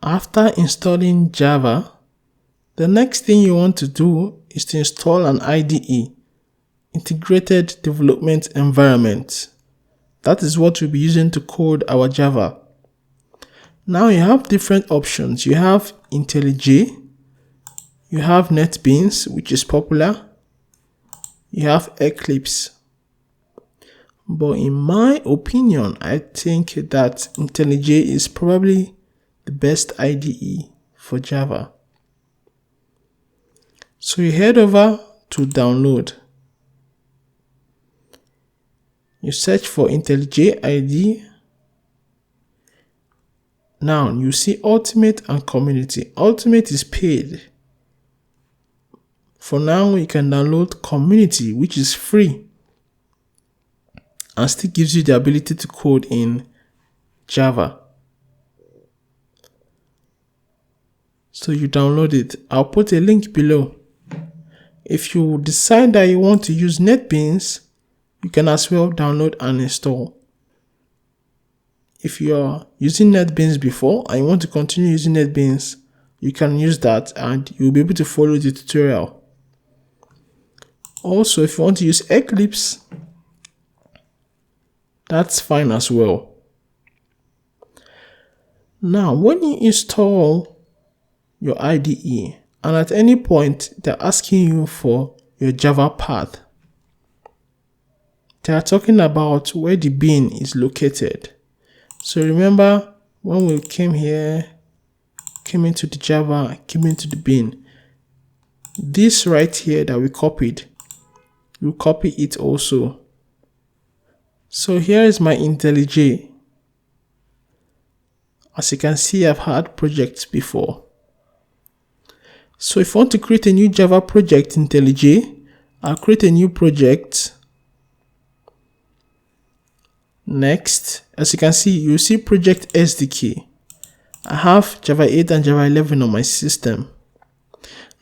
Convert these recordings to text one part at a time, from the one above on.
After installing Java, the next thing you want to do is to install an IDE, Integrated Development Environment. That is what we'll be using to code our Java. Now you have different options. You have Intellij, you have Netbeans, which is popular, you have Eclipse. But in my opinion, I think that Intellij is probably the best IDE for Java. So you head over to download. You search for Intellij IDE. Now you see Ultimate and Community. Ultimate is paid. For now, you can download Community, which is free and still gives you the ability to code in Java. So you download it. I'll put a link below. If you decide that you want to use Netbeans, you can as well download and install. If you are using Netbeans before and you want to continue using Netbeans, you can use that and you'll be able to follow the tutorial. Also, if you want to use Eclipse, that's fine as well. Now, when you install your IDE and at any point they're asking you for your Java path, they are talking about where the bin is located. So remember when we came here, came into the Java, came into the bin, this right here that we copied, you copy it also. So here is my Intellij. As you can see, I've had projects before. So if I want to create a new Java project Intellij, I'll create a new project. Next, as you can see, you see project SDK. I have Java 8 and Java 11 on my system.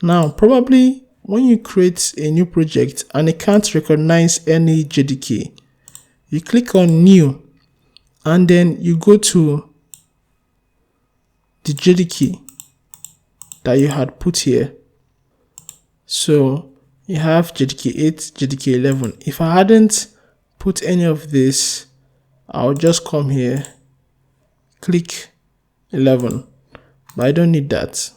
Now, probably when you create a new project and it can't recognize any JDK, you click on New and then you go to the JDK that you had put here. So you have JDK 8, JDK 11. If I hadn't put any of this, I'll just come here, click 11, but I don't need that.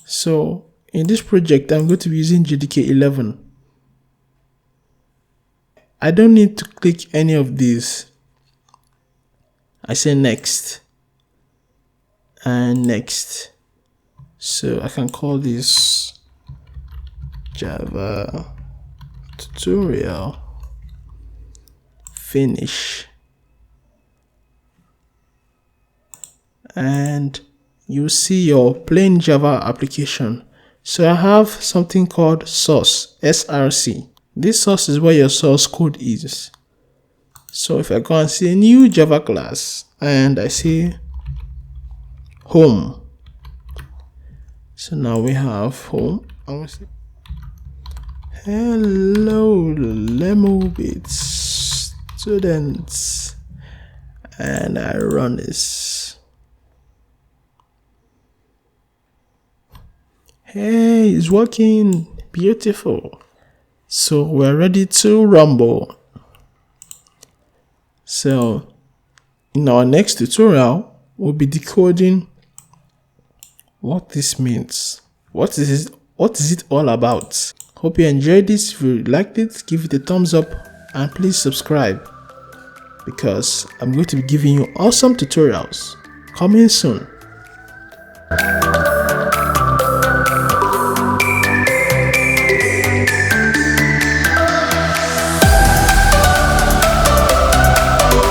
So in this project, I'm going to be using JDK 11. I don't need to click any of these. I say next and next. So I can call this Java tutorial finish, and you see your plain Java application. So I have something called source, SRC. This source is where your source code is. So if I go and see a new Java class and I say home, so now we have home and we say hello Lemobits students, and I run this. Hey, it's working, beautiful. So we're ready to rumble. So in our next tutorial, we'll be decoding what this means. What is it all about? Hope you enjoyed this. If you liked it, give it a thumbs up and please subscribe, because I'm going to be giving you awesome tutorials coming soon.